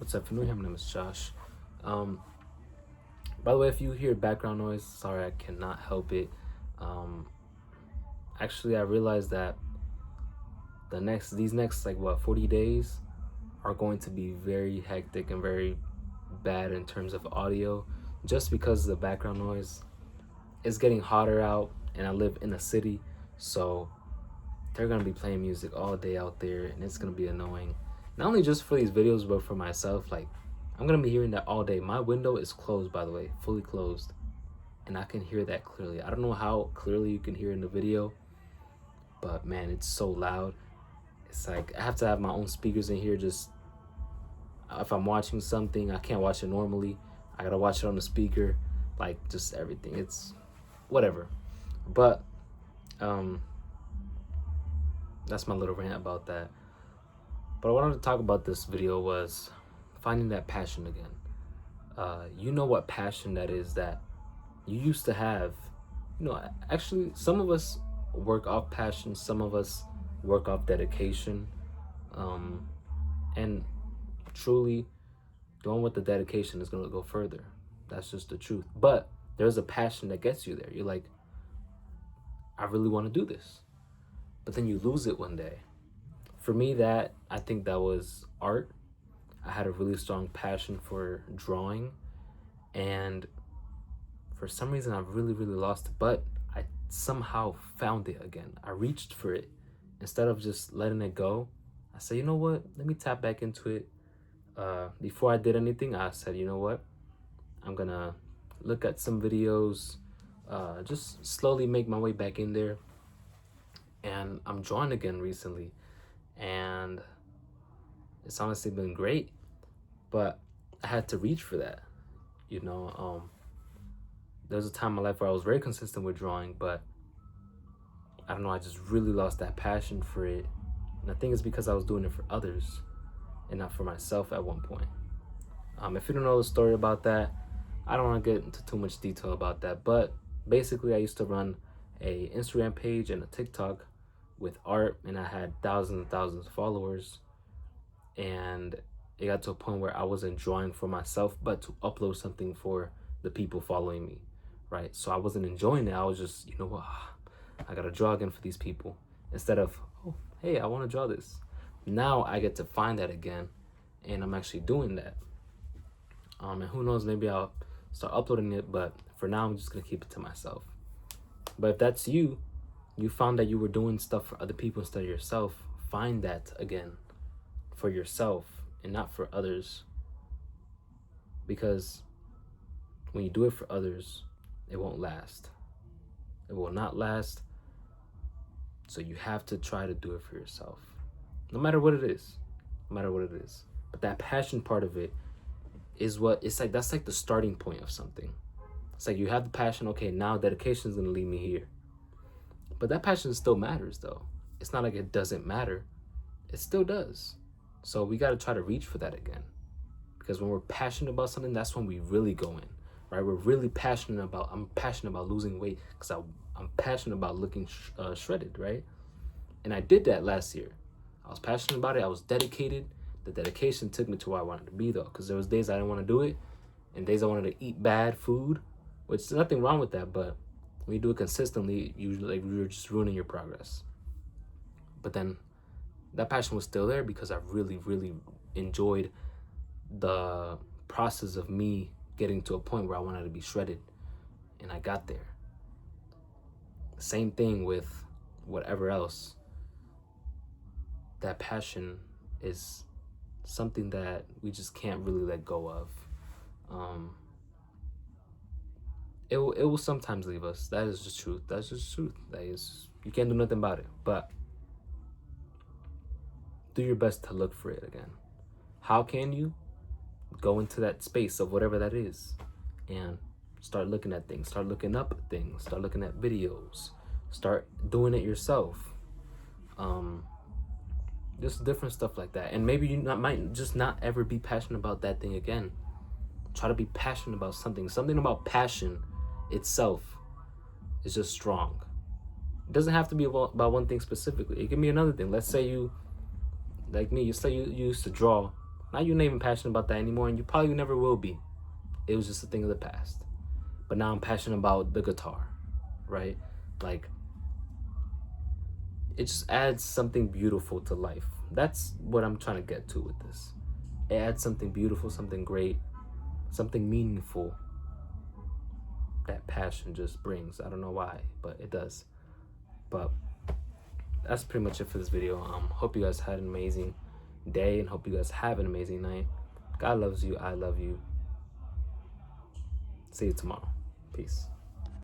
What's up, family? My name is Josh. Um, by the way, if you hear background noise, sorry, I cannot help it. Um, Actually, I realized that these next 40 days are going to be very hectic and very bad in terms of audio, just because of the background noise. It's getting hotter out, and I live in a city, so they're gonna be playing music all day out there, and it's gonna be annoying. Not only just for these videos, but for myself. Like, I'm gonna be hearing that all day. My window is closed, by the way, fully closed, and I can hear that clearly. I don't know how clearly you can hear in the video, but man, it's so loud. It's like I have to have my own speakers in here. Just if I'm watching something, I can't watch it normally. I gotta watch it on the speaker, like just everything. It's whatever. But um, that's my little rant about that. But I wanted to talk about this video was finding that passion again. You know what passion that is that you used to have. Actually, some of us work off passion, some of us work off dedication. And truly, going with the dedication is going to go further. That's just the truth. But there's a passion that gets you there. You're like, I really want to do this. But then you lose it one day. For me, I think that was art. I had a really strong passion for drawing, and for some reason I really lost it, but I somehow found it again. I reached for it. Instead of just letting it go, I said, you know what, let me tap back into it. Before I did anything, I said, you know what, I'm gonna look at some videos, just slowly make my way back in there. And I'm drawing again recently, and it's honestly been great, but I had to reach for that. There was a time in my life where I was very consistent with drawing, but I don't know, I just really lost that passion for it. And I think it's because I was doing it for others and not for myself at one point. If you don't know the story about that, I don't want to get into too much detail about that, but basically I used to run a Instagram page and a TikTok with art, and I had thousands and thousands of followers. And it got to a point where I wasn't drawing for myself, but to upload something for the people following me, right? So I wasn't enjoying it. I was just, you know what, I gotta draw again for these people, instead of, oh, hey, I want to draw this. Now I get to find that again, and I'm actually doing that. And who knows, maybe I'll start uploading it, but for now I'm just gonna keep it to myself. But if that's you, you found that you were doing stuff for other people instead of yourself, find that again for yourself and not for others. Because when you do it for others, it won't last. It will not last. So you have to try to do it for yourself, no matter what it is. No matter what it is. But that passion part of it is what it's like. That's like the starting point of something. It's like you have the passion. Okay, now dedication is gonna lead me here. But that passion still matters, though. It's not like it doesn't matter. It still does. So we gotta try to reach for that again. Because when we're passionate about something, that's when we really go in, right? We're really passionate about. I'm passionate about losing weight because I'm passionate about looking shredded, right? And I did that last year. I was passionate about it. I was dedicated. The dedication took me to where I wanted to be, though, because there was days I didn't want to do it, and days I wanted to eat bad food, which there's nothing wrong with that. But when you do it consistently, usually you're just ruining your progress. But then that passion was still there because I really enjoyed the process of me getting to a point where I wanted to be shredded, and I got there. Same thing with whatever else. That passion is something that we just can't really let go of. It will sometimes leave us. That is just truth. That's just truth. That is, you can't do nothing about it. But do your best to look for it again. How can you? Go into that space of whatever that is and start looking at things, start looking up things, start looking at videos, start doing it yourself. Just different stuff like that. And maybe might just not ever be passionate about that thing again. Try to be passionate about something about passion itself is just strong. It doesn't have to be about one thing specifically. It can be another thing. Let's say you, like me, you say you used to draw Now you're not even passionate about that anymore, and you probably never will be. It was just a thing of the past. But now I'm passionate about the guitar, right? Like, it just adds something beautiful to life. That's what I'm trying to get to with this. It adds something beautiful, something great, something meaningful that passion just brings. I don't know why, but it does. But that's pretty much it for this video. Hope you guys had an amazing day, and hope you guys have an amazing night. God loves you. I love you. See you tomorrow. Peace.